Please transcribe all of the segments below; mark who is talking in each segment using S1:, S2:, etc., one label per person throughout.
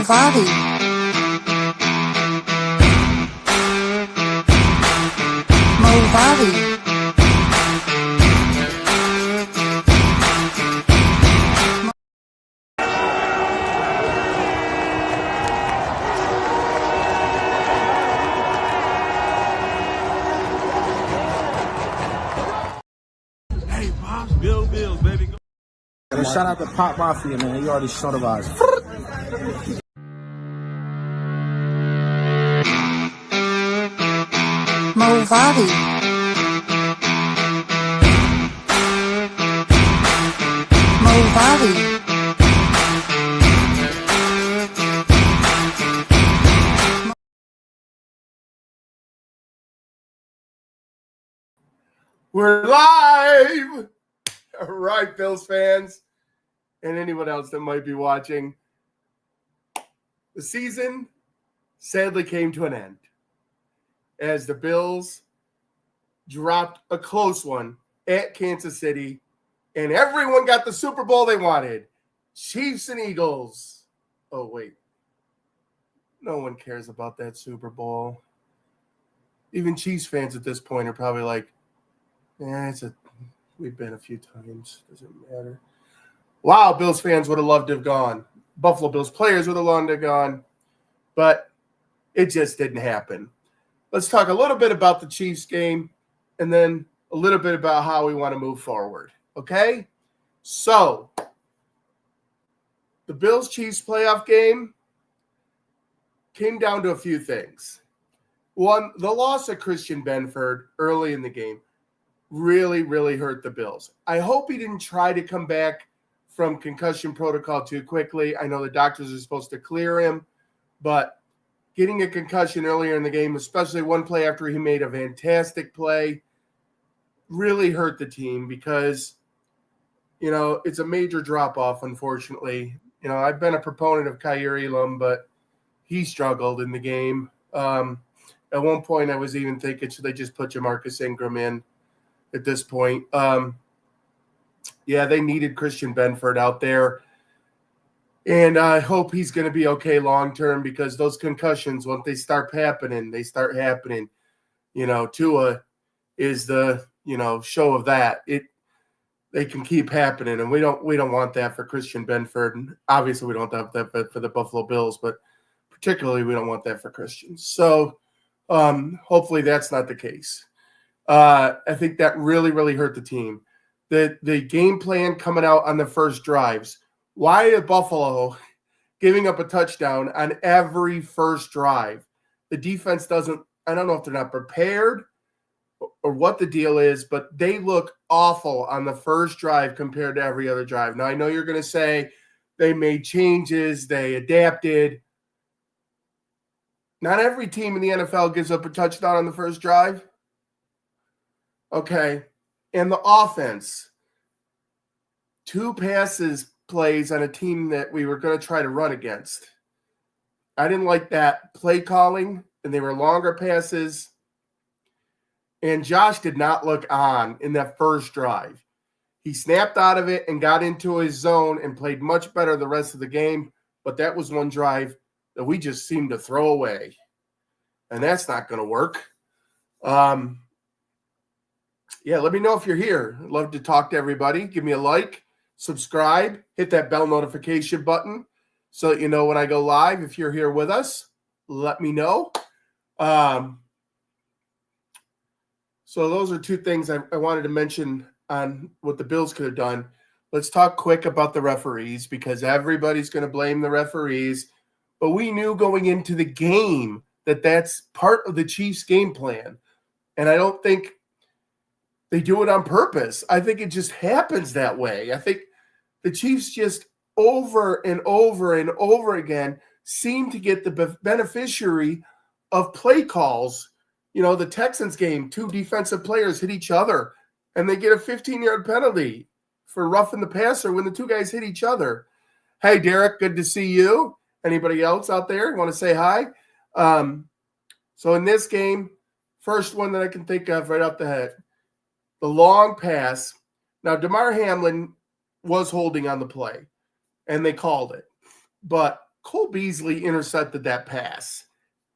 S1: Movavi. Movavi.
S2: Hey, Pops, Bills, baby.
S3: And shout out to Pop Mafia, man. You already sodarized.
S1: Movavi. Movavi.
S4: We're live! All right, Bills fans, and anyone else that might be watching. The season sadly came to an end as the Bills dropped a close one at Kansas City, and everyone got the Super Bowl they wanted. Chiefs and Eagles. Oh, wait. No one cares about that Super Bowl. Even Chiefs fans at this point are probably like, we've been a few times. Doesn't matter. Wow, Bills fans would have loved to have gone. Buffalo Bills players would have loved to have gone. But it just didn't happen. Let's talk a little bit about the Chiefs game and then a little bit about how we want to move forward. Okay? So, the Bills-Chiefs playoff game came down to a few things. One, the loss of Christian Benford early in the game really, really hurt the Bills. I hope he didn't try to come back from concussion protocol too quickly. I know the doctors are supposed to clear him, but getting a concussion earlier in the game, especially one play after he made a fantastic play, really hurt the team because, it's a major drop-off, unfortunately. I've been a proponent of Kaiir Elam, but he struggled in the game. At one point, I was even thinking, should they just put Jamarcus Ingram in? At this point, they needed Christian Benford out there, and I hope he's going to be okay long term because those concussions, once they start happening, Tua is the show of that. They can keep happening, and we don't want that for Christian Benford. And obviously, we don't want that for the Buffalo Bills, but particularly we don't want that for Christian. So hopefully that's not the case. I think that really, really hurt the team. The game plan coming out on the first drives. Why is Buffalo giving up a touchdown on every first drive? The defense doesn't – I don't know if they're not prepared or what the deal is, but they look awful on the first drive compared to every other drive. Now, I know you're going to say they made changes, they adapted. Not every team in the NFL gives up a touchdown on the first drive. Okay, and the offense, 2 passes plays on a team that we were going to try to run against. I didn't like that play calling, and they were longer passes. And Josh did not look on in that first drive. He snapped out of it and got into his zone and played much better the rest of the game, but that was one drive that we just seemed to throw away. And that's not going to work. Let me know if you're here. I'd love to talk to everybody. Give me a like, subscribe, hit that bell notification button so that you know when I go live. If you're here with us, let me know. So those are 2 things I wanted to mention on what the Bills could have done. Let's talk quick about the referees because everybody's going to blame the referees. But we knew going into the game that that's part of the Chiefs' game plan. And I don't think they do it on purpose. I think it just happens that way. I think the Chiefs just over and over and over again seem to get the beneficiary of play calls. The Texans game, 2 defensive players hit each other, and they get a 15-yard penalty for roughing the passer when the 2 guys hit each other. Hey, Derek, good to see you. Anybody else out there want to say hi? So in this game, first one that I can think of right off the head, the long pass. Now, DeMar Hamlin was holding on the play, and they called it. But Cole Beasley intercepted that pass.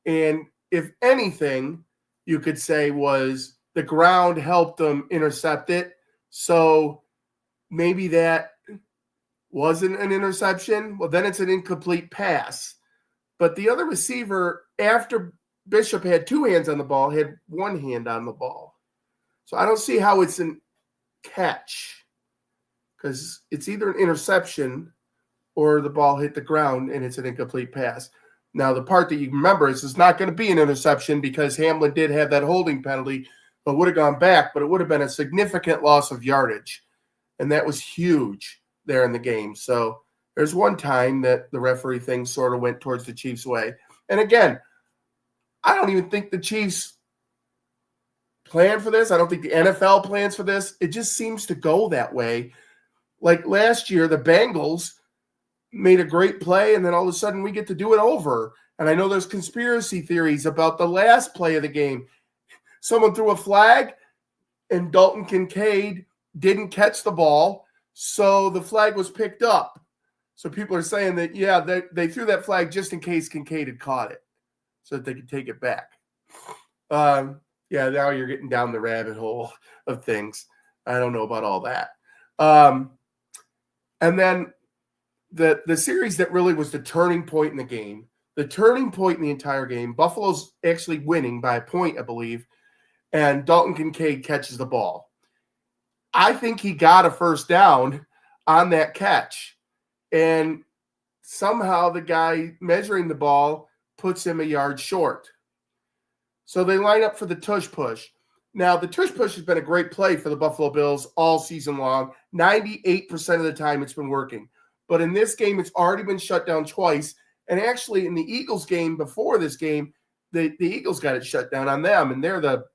S4: And if anything, you could say was the ground helped him intercept it. So maybe that wasn't an interception. Well, then it's an incomplete pass. But the other receiver, after Bishop had two hands on the ball, had one hand on the ball. So I don't see how it's a catch, because it's either an interception or the ball hit the ground and it's an incomplete pass. Now, the part that you remember is it's not going to be an interception because Hamlin did have that holding penalty, but would have gone back, but it would have been a significant loss of yardage. And that was huge there in the game. So there's one time that the referee thing sort of went towards the Chiefs' way. And again, I don't even think the Chiefs plan for this. I don't think the NFL plans for this. It just seems to go that way. Like last year, the Bengals made a great play, and then all of a sudden we get to do it over. And I know there's conspiracy theories about the last play of the game. Someone threw a flag, and Dalton Kincaid didn't catch the ball, so the flag was picked up. So people are saying that, yeah, they threw that flag just in case Kincaid had caught it so that they could take it back. Yeah, now you're getting down the rabbit hole of things. I don't know about all that. And then the series that really was the turning point in the game, the turning point in the entire game, Buffalo's actually winning by a point, I believe, and Dalton Kincaid catches the ball. I think he got a first down on that catch, and somehow the guy measuring the ball puts him a yard short. So they line up for the tush push. Now, the tush push has been a great play for the Buffalo Bills all season long. 98% of the time it's been working. But in this game, it's already been shut down twice. And actually, in the Eagles game before this game, the Eagles got it shut down on them. And they're the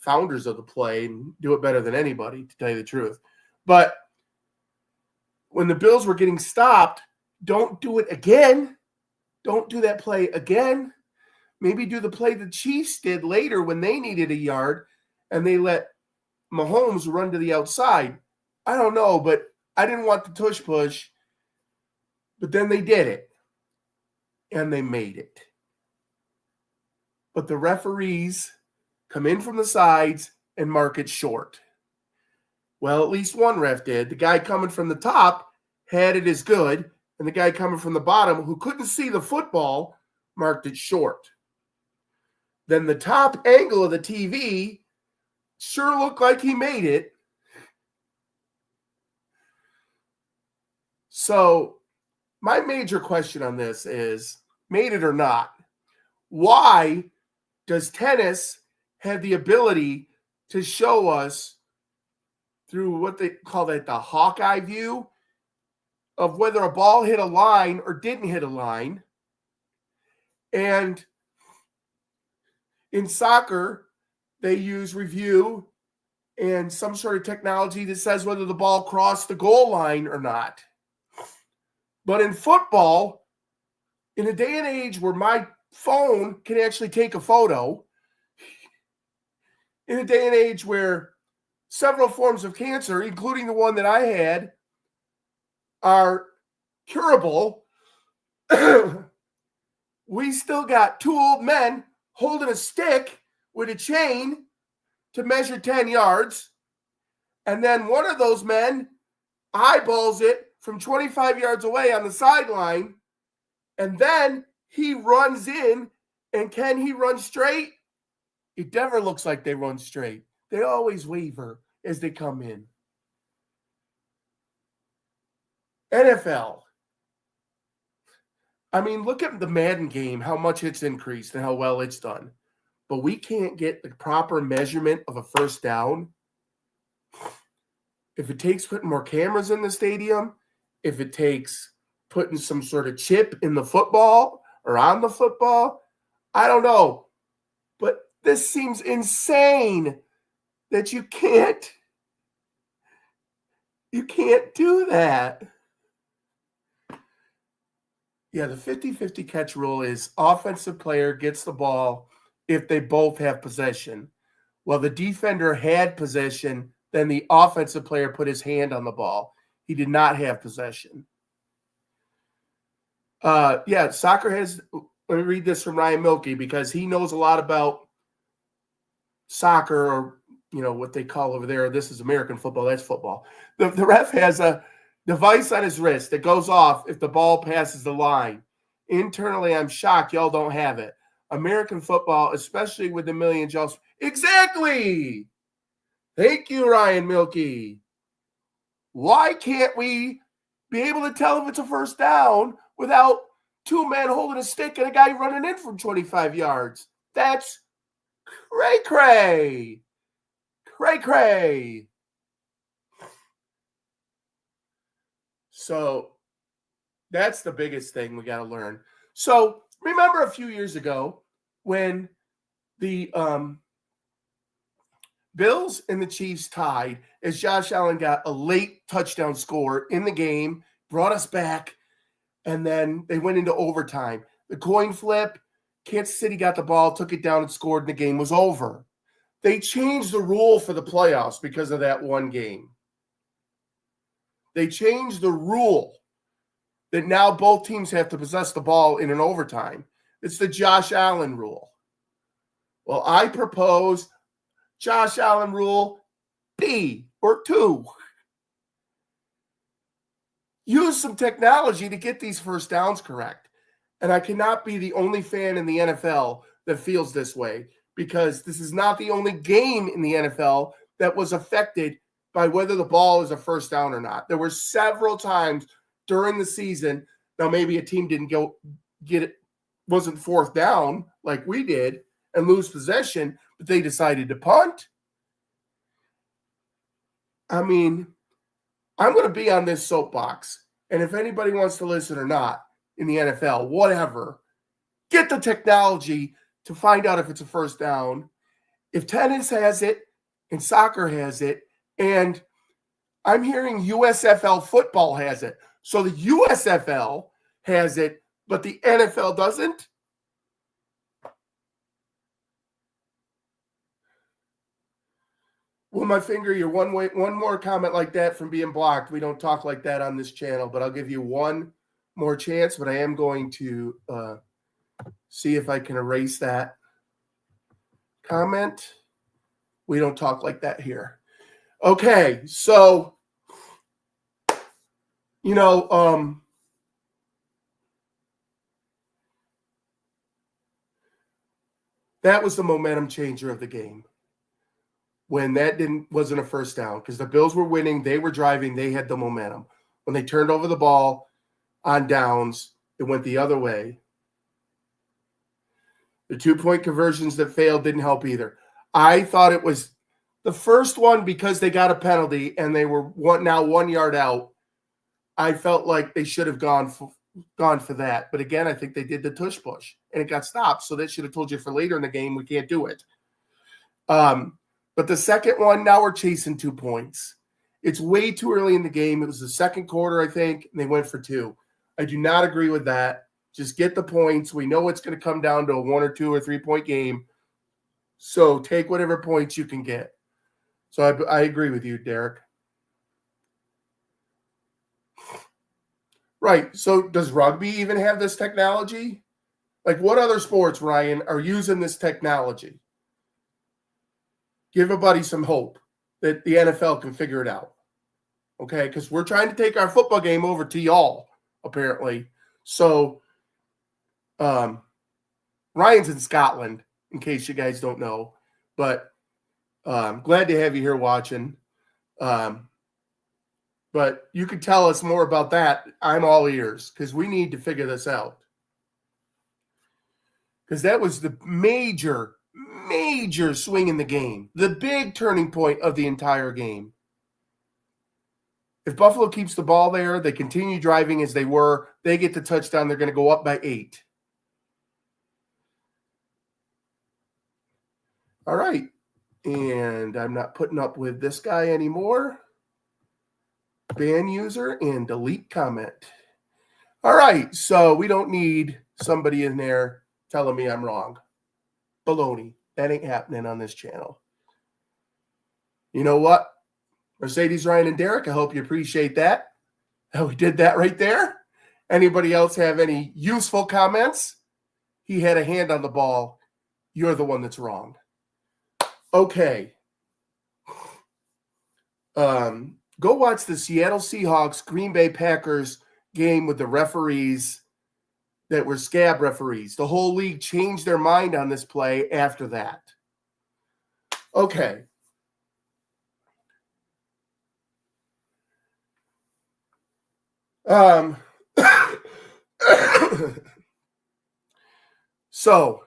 S4: founders of the play and do it better than anybody, to tell you the truth. But when the Bills were getting stopped, don't do it again. Don't do that play again. Maybe do the play the Chiefs did later when they needed a yard and they let Mahomes run to the outside. I don't know, but I didn't want the tush push. But then they did it. And they made it. But the referees come in from the sides and mark it short. Well, at least one ref did. The guy coming from the top had it as good, and the guy coming from the bottom who couldn't see the football marked it short. Then the top angle of the TV sure looked like he made it. So my major question on this is, made it or not, why does tennis have the ability to show us through what they call that the Hawkeye view of whether a ball hit a line or didn't hit a line? And in soccer, they use review and some sort of technology that says whether the ball crossed the goal line or not. But in football, in a day and age where my phone can actually take a photo, in a day and age where several forms of cancer, including the one that I had, are curable, we still got two old men holding a stick with a chain to measure 10 yards. And then one of those men eyeballs it from 25 yards away on the sideline. And then he runs in. And can he run straight? It never looks like they run straight. They always waver as they come in. NFL. I mean, look at the Madden game, how much it's increased and how well it's done. But we can't get the proper measurement of a first down. If it takes putting more cameras in the stadium, if it takes putting some sort of chip in the football or on the football, I don't know. But this seems insane that you can't do that. Yeah, the 50-50 catch rule is offensive player gets the ball if they both have possession. Well, the defender had possession, then the offensive player put his hand on the ball. He did not have possession. Soccer has, let me read this from Ryan Milkey because he knows a lot about soccer, or, what they call over there. This is American football. That's football. The ref has a device on his wrist that goes off if the ball passes the line. Internally, I'm shocked y'all don't have it. American football, especially with the millions y'all. Exactly. Thank you, Ryan Milkey. Why can't we be able to tell if it's a first down without two men holding a stick and a guy running in from 25 yards? That's cray-cray. Cray-cray. So that's the biggest thing we got to learn. So remember a few years ago when the Bills and the Chiefs tied as Josh Allen got a late touchdown score in the game, brought us back, and then they went into overtime. The coin flip, Kansas City got the ball, took it down and scored, and the game was over. They changed the rule for the playoffs because of that one game. They changed the rule that now both teams have to possess the ball in an overtime. It's the Josh Allen rule. Well, I propose Josh Allen rule B or 2. Use some technology to get these first downs correct. And I cannot be the only fan in the NFL that feels this way, because this is not the only game in the NFL that was affected by whether the ball is a first down or not. There were several times during the season, now maybe a team didn't get it, wasn't fourth down like we did and lose possession, but they decided to punt. I mean, I'm going to be on this soapbox, and if anybody wants to listen or not in the NFL, whatever, get the technology to find out if it's a first down. If tennis has it and soccer has it, and I'm hearing USFL football has it. So the USFL has it, but the NFL doesn't. Well, my finger, you're one more comment like that from being blocked. We don't talk like that on this channel, but I'll give you one more chance, but I am going to see if I can erase that comment. We don't talk like that here. Okay, so, that was the momentum changer of the game. When that wasn't a first down, because the Bills were winning, they were driving, they had the momentum. When they turned over the ball on downs, it went the other way. The 2-point conversions that failed didn't help either. I thought it was the first one because they got a penalty and they were now 1 yard out. I felt like they should have gone for that. But again, I think they did the tush push and it got stopped. So that should have told you for later in the game, we can't do it. But the second one, now we're chasing 2 points. It's way too early in the game. It was the second quarter, I think, and they went for 2. I do not agree with that. Just get the points. We know it's going to come down to a 1 or 2 or 3 point game. So take whatever points you can get. So I agree with you, Derek. Right. So does rugby even have this technology? Like, what other sports, Ryan, are using this technology? Give a buddy some hope that the NFL can figure it out. Okay? Because we're trying to take our football game over to y'all, apparently. So Ryan's in Scotland, in case you guys don't know. But glad to have you here watching. But you could tell us more about that. I'm all ears, because we need to figure this out. Because that was the major swing in the game. The big turning point of the entire game. If Buffalo keeps the ball there, they continue driving as they were, they get the touchdown, they're going to go up by 8. All right. And I'm not putting up with this guy anymore. Ban user and delete comment. All right. So we don't need somebody in there telling me I'm wrong. Baloney. That ain't happening on this channel. You know what? Mercedes, Ryan, and Derek, I hope you appreciate that. How we did that right there. Anybody else have any useful comments? He had a hand on the ball. You're the one that's wrong. Okay. Go watch the Seattle Seahawks Green Bay Packers game with the referees that were scab referees. The whole league changed their mind on this play after that. Okay. So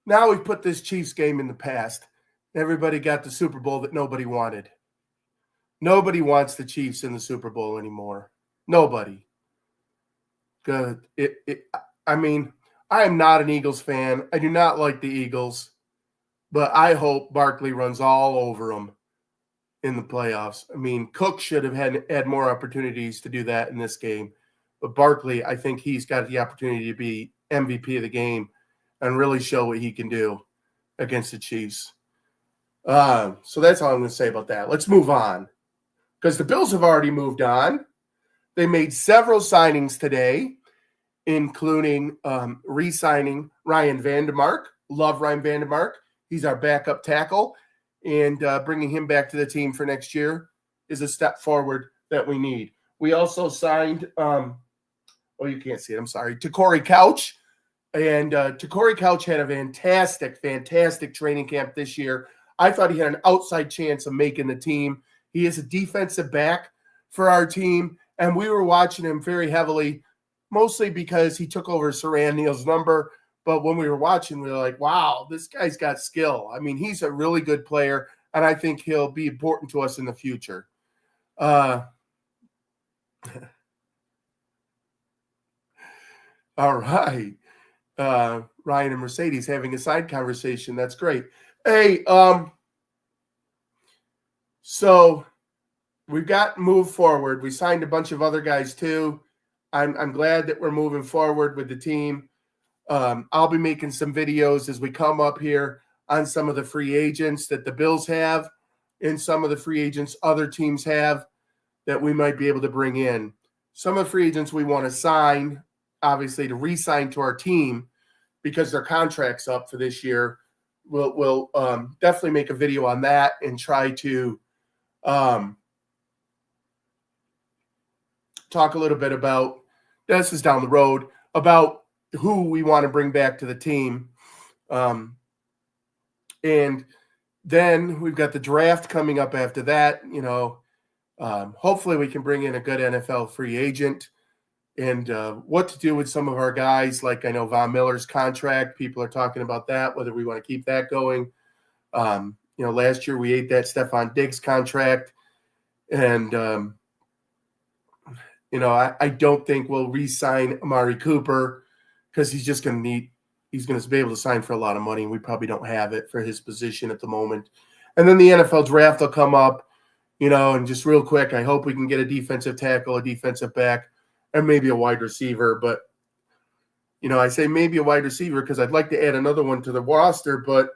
S4: now we've put this Chiefs game in the past. Everybody got the Super Bowl that nobody wanted. Nobody wants the Chiefs in the Super Bowl anymore. Nobody. Good. I mean, I am not an Eagles fan. I do not like the Eagles, but I hope Barkley runs all over them in the playoffs. I mean, Cook should have had more opportunities to do that in this game, but Barkley, I think he's got the opportunity to be MVP of the game and really show what he can do against the Chiefs. So that's all I'm going to say about that. Let's move on because the Bills have already moved on. They made several signings today, including re-signing Ryan Vandermark. Love Ryan Vandermark. He's our backup tackle, and bringing him back to the team for next year is a step forward that we need. We also signed, you can't see it, I'm sorry, Corey Couch. And Corey Couch had a fantastic training camp this year. I thought he had an outside chance of making the team. He is a defensive back for our team, and we were watching him very heavily, mostly because he took over Saran Neal's number. But when we were watching, we were like, wow, this guy's got skill. I mean, he's a really good player, and I think he'll be important to us in the future. All right. Ryan and Mercedes having a side conversation. That's great. Hey, so we've got moved forward. We signed a bunch of other guys too. I'm glad that we're moving forward with the team. I'll be making some videos as we come up here on some of the free agents that the Bills have and some of the free agents other teams have that we might be able to bring in. Some of the free agents we want to sign, obviously, to re-sign to our team because their contract's up for this year. We'll definitely make a video on that and try to talk a little bit about, this is down the road, about who we want to bring back to the team. And then we've got the draft coming up after that. Hopefully we can bring in a good NFL free agent. And what to do with some of our guys, like I know Von Miller's contract. People are talking about that, whether we want to keep that going. Last year we ate that Stephon Diggs contract. And, I don't think we'll re-sign Amari Cooper because he's just going to he's going to be able to sign for a lot of money, and we probably don't have it for his position at the moment. And then the NFL draft will come up, and just real quick, I hope we can get a defensive tackle, a defensive back, and maybe a wide receiver. But, I say maybe a wide receiver because I'd like to add another one to the roster, but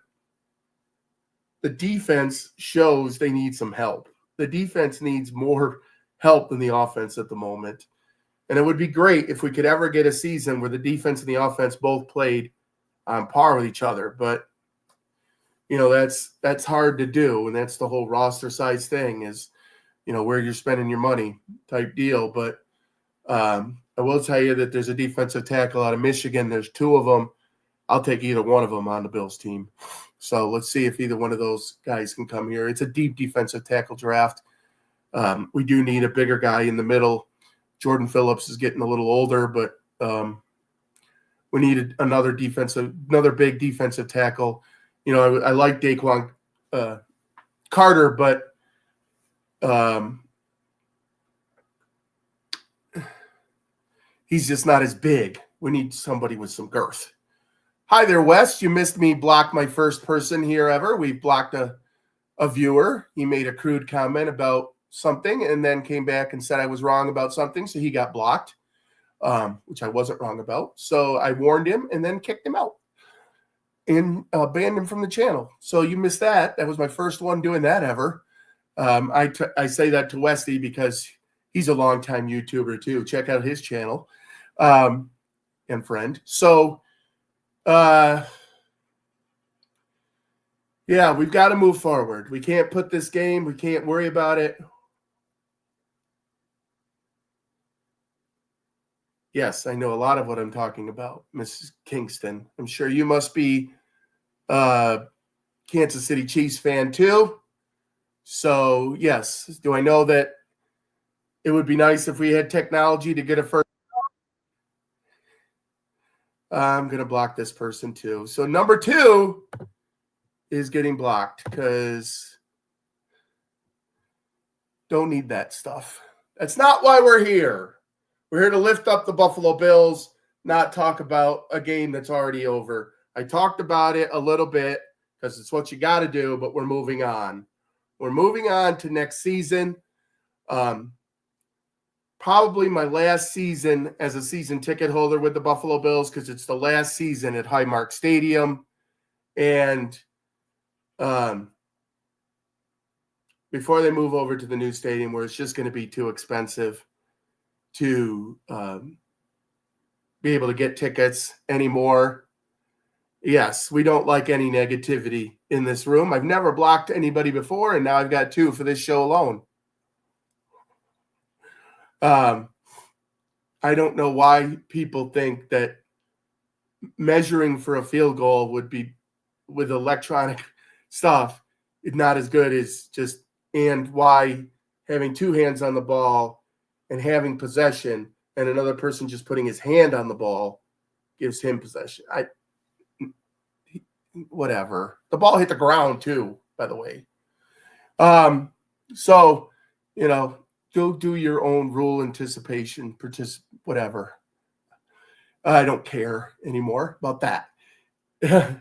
S4: the defense shows they need some help. The defense needs more help than the offense at the moment. And it would be great if we could ever get a season where the defense and the offense both played on par with each other. But, that's hard to do. And that's the whole roster size thing is, where you're spending your money type deal. But I will tell you that there's a defensive tackle out of Michigan. There's two of them. I'll take either one of them on the Bills team. So let's see if either one of those guys can come here. It's a deep defensive tackle draft. We do need a bigger guy in the middle. Jordan Phillips is getting a little older, but we needed another big defensive tackle. I like Daquan Carter, but he's just not as big. We need somebody with some girth. Hi there, Wes. You missed me block my first person here ever. We blocked a viewer. He made a crude comment about something and then came back and said I was wrong about something, so he got blocked, which I wasn't wrong about. So I warned him and then kicked him out and banned him from the channel. So you missed that. That was my first one doing that ever. I say that to Westy because he's a longtime YouTuber too. Check out his channel. and friend. So, yeah, we've got to move forward. We can't put this game. We can't worry about it. Yes, I know a lot of what I'm talking about, Mrs. Kingston. I'm sure you must be Kansas City Chiefs fan too. So, yes, do I know that it would be nice if we had technology to get a first? I'm going to block this person too. So, number 2 is getting blocked because don't need that stuff. That's not why we're here. We're here to lift up the Buffalo Bills, not talk about a game that's already over. I talked about it a little bit because it's what you got to do, but we're moving on. We're moving on to next season. Probably my last season as a season ticket holder with the Buffalo Bills because it's the last season at Highmark Stadium. And before they move over to the new stadium where it's just going to be too expensive to be able to get tickets anymore. Yes, we don't like any negativity in this room. I've never blocked anybody before, and now I've got 2 for this show alone. I don't know why people think that measuring for a field goal would be with electronic stuff is not as good as just, and why having 2 hands on the ball and having possession and another person just putting his hand on the ball gives him possession. Whatever. The ball hit the ground too, by the way. So, go do your own rule anticipation, whatever. I don't care anymore about that. The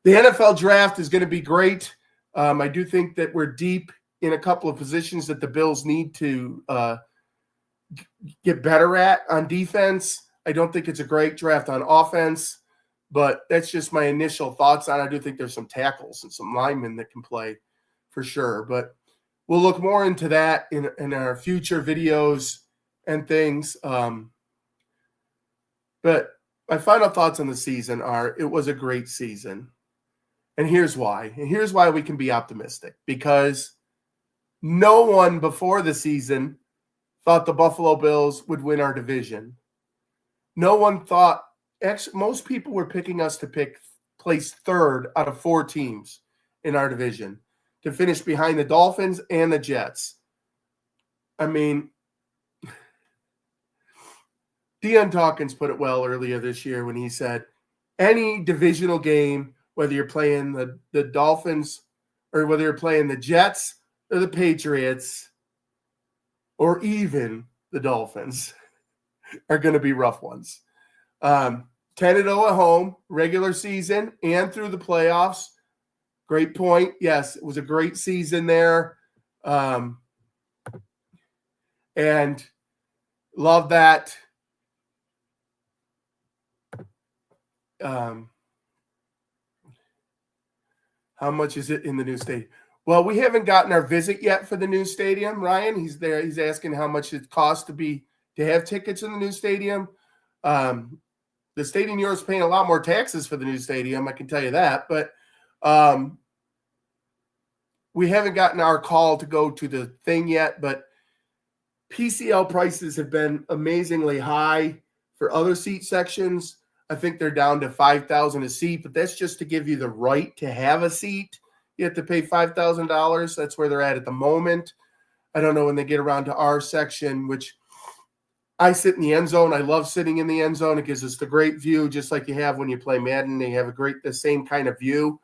S4: NFL draft is going to be great. I do think that we're deep in a couple of positions that the Bills need to get better at on defense. I don't think it's a great draft on offense, but that's just my initial thoughts on it. I do think there's some tackles and some linemen that can play for sure, but we'll look more into that in our future videos and things. But my final thoughts on the season are it was a great season. And here's why. And here's why we can be optimistic. Because no one before the season thought the Buffalo Bills would win our division. No one thought – actually, most people were picking us to place 3rd out of 4 teams in our division to finish behind the Dolphins and the Jets. I mean, Deion Dawkins put it well earlier this year when he said, any divisional game, whether you're playing the Dolphins or whether you're playing the Jets or the Patriots or even the Dolphins, are going to be rough ones. 10-0 at home, regular season, and through the playoffs. Great point. Yes, it was a great season there. And love that. How much is it in the new stadium? Well, we haven't gotten our visit yet for the new stadium, Ryan. He's there. He's asking how much it costs to have tickets in the new stadium. The state of New York is paying a lot more taxes for the new stadium, I can tell you that. But we haven't gotten our call to go to the thing yet. But PCL prices have been amazingly high for other seat sections. I think they're down to $5,000 a seat, but that's just to give you the right to have a seat. You have to pay $5,000. That's where they're at the moment. I don't know when they get around to our section, which I sit in the end zone. I love sitting in the end zone. It gives us the great view, just like you have when you play Madden. They have the same kind of view.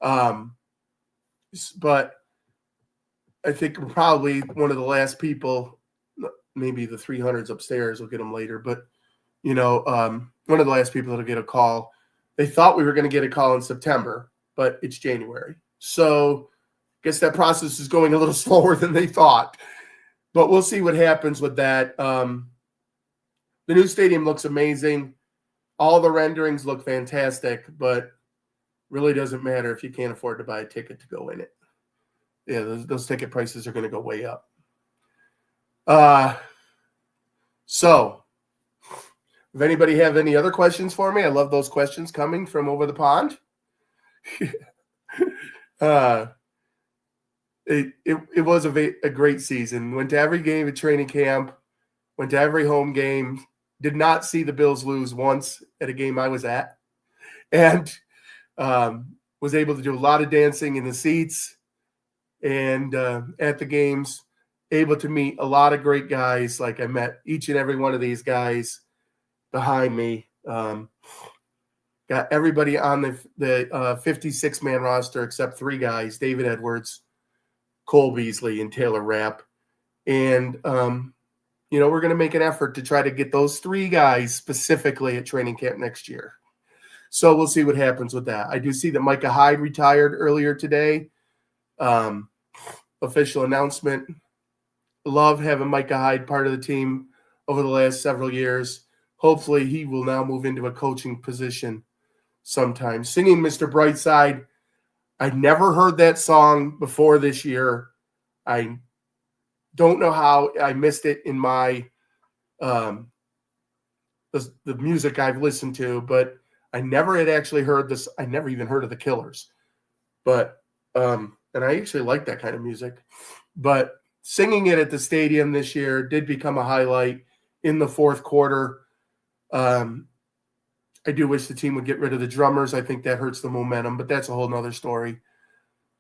S4: But I think we're probably one of the last people, maybe the 300s upstairs will get them later, but one of the last people that'll get a call. They thought we were going to get a call in September, but it's January. So I guess that process is going a little slower than they thought. But we'll see what happens with that. The new stadium looks amazing. All the renderings look fantastic, but really doesn't matter if you can't afford to buy a ticket to go in it. Yeah, those ticket prices are going to go way up. So If anybody have any other questions for me, I love those questions coming from over the pond. It was a great season. Went to every game at training camp, went to every home game, did not see the Bills lose once at a game I was at, and was able to do a lot of dancing in the seats and at the games, able to meet a lot of great guys. Like I met each and every one of these guys behind me. Got everybody on the 56-man roster except 3 guys, David Edwards, Cole Beasley, and Taylor Rapp. And, we're going to make an effort to try to get those 3 guys specifically at training camp next year. So we'll see what happens with that. I do see that Micah Hyde retired earlier today. Official announcement. Love having Micah Hyde part of the team over the last several years. Hopefully he will now move into a coaching position sometime. Singing Mr. Brightside. I never heard that song before this year. I don't know how I missed it in my the music I've listened to, but I never had actually heard this. I never even heard of the Killers. But and I actually like that kind of music. But singing it at the stadium this year did become a highlight in the fourth quarter. I do wish the team would get rid of the drummers. I think that hurts the momentum, but that's a whole nother story.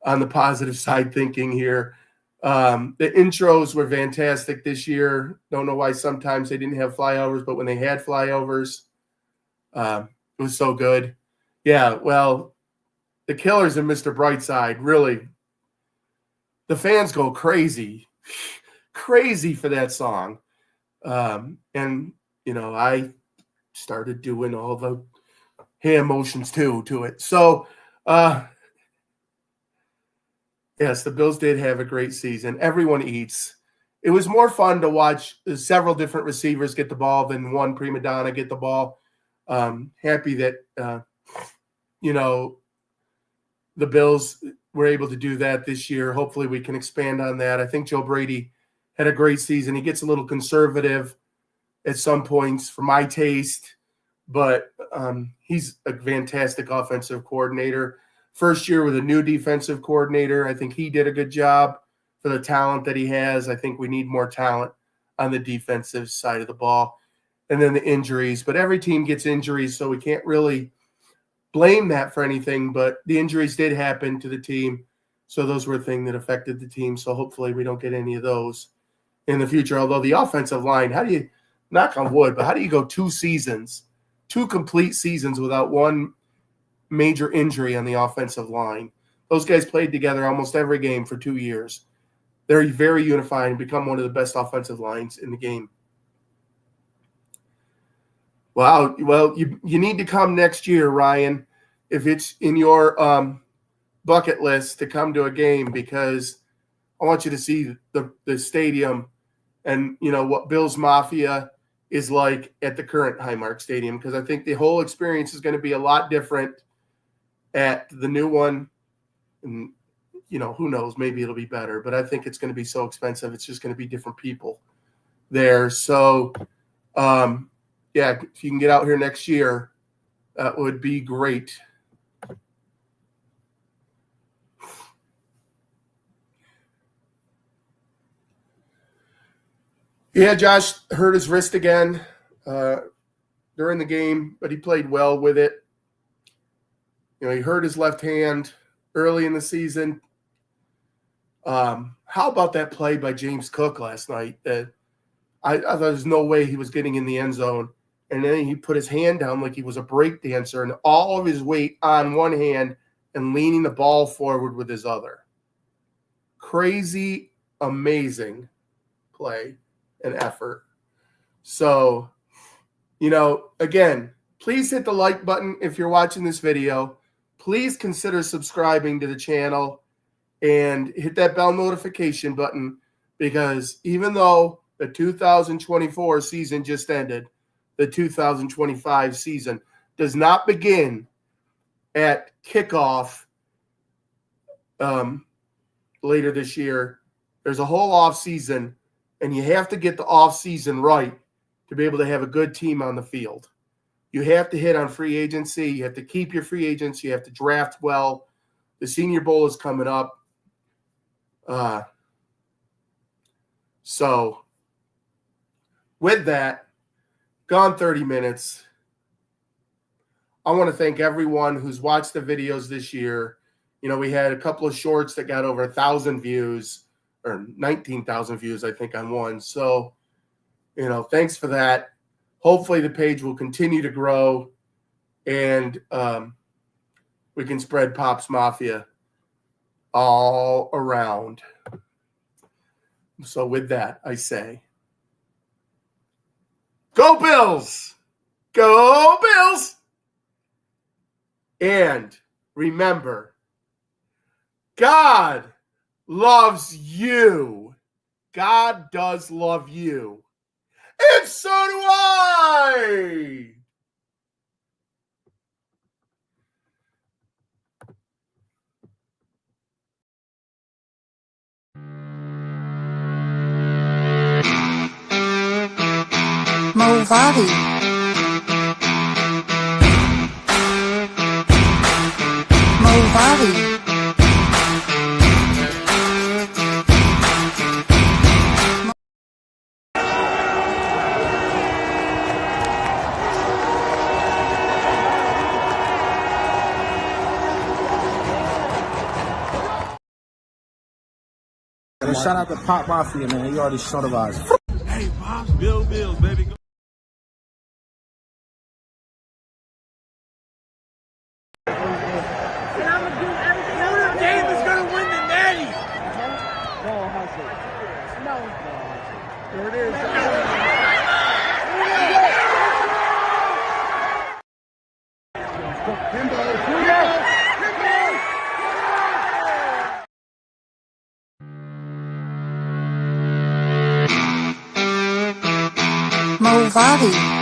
S4: On the positive side thinking here, the intros were fantastic this year. Don't know why sometimes they didn't have flyovers, but when they had flyovers, it was so good. Yeah, well, the Killers and Mr. Brightside, really, the fans go crazy for that song. And, I started doing all the hand motions too to it. So, yes, the Bills did have a great season. Everyone eats. It was more fun to watch several different receivers get the ball than one prima donna get the ball. Happy that, the Bills were able to do that this year. Hopefully we can expand on that. I think Joe Brady had a great season. He gets a little conservative at some points for my taste, but he's a fantastic offensive coordinator. First year with a new defensive coordinator. I think he did a good job for the talent that he has. I think we need more talent on the defensive side of the ball. And then the injuries. But every team gets injuries, so we can't really blame that for anything. But the injuries did happen to the team, so those were a thing that affected the team. So hopefully we don't get any of those in the future. Although the offensive line, how do you, knock on wood, but how do you go 2 complete seasons without one major injury on the offensive line? Those guys played together almost every game for 2 years. They're very unified and become one of the best offensive lines in the game. Wow. Well, you need to come next year, Ryan, if it's in your bucket list to come to a game, because I want you to see the stadium and, what Bills Mafia is like at the current Highmark Stadium, because I think the whole experience is going to be a lot different at the new one. And, who knows, maybe it'll be better, but I think it's going to be so expensive. It's just going to be different people there. So, yeah, if you can get out here next year, that would be great. Yeah, Josh hurt his wrist again during the game, but he played well with it. He hurt his left hand early in the season. How about that play by James Cook last night? I thought there's no way he was getting in the end zone. And then he put his hand down like he was a break dancer and all of his weight on one hand and leaning the ball forward with his other. Crazy, amazing play and effort. So, again, please hit the like button if you're watching this video. Please consider subscribing to the channel and hit that bell notification button, because even though the 2024 season just ended, the 2025 season does not begin at kickoff later this year. There's a whole off season, and you have to get the off season right to be able to have a good team on the field. You have to hit on free agency. You have to keep your free agents. You have to draft well. The Senior Bowl is coming up. So with that, gone 30 minutes. I want to thank everyone who's watched the videos this year. You know, we had a couple of shorts that got over 1,000 views, or 19,000 views, I think, on one. So, you know, thanks for that. Hopefully the page will continue to grow, and we can spread Pops Mafia all around. So with that, I say, go Bills! Go Bills! And remember, God loves you. God does love you. And so do I.
S1: Movavi. Movavi.
S3: Shout out to Pop Mafia, man. He already showed of ours.
S2: Hey, Pops, Bills, baby. Go.
S5: Dave is going to win the natty. There it is.
S1: Movavi.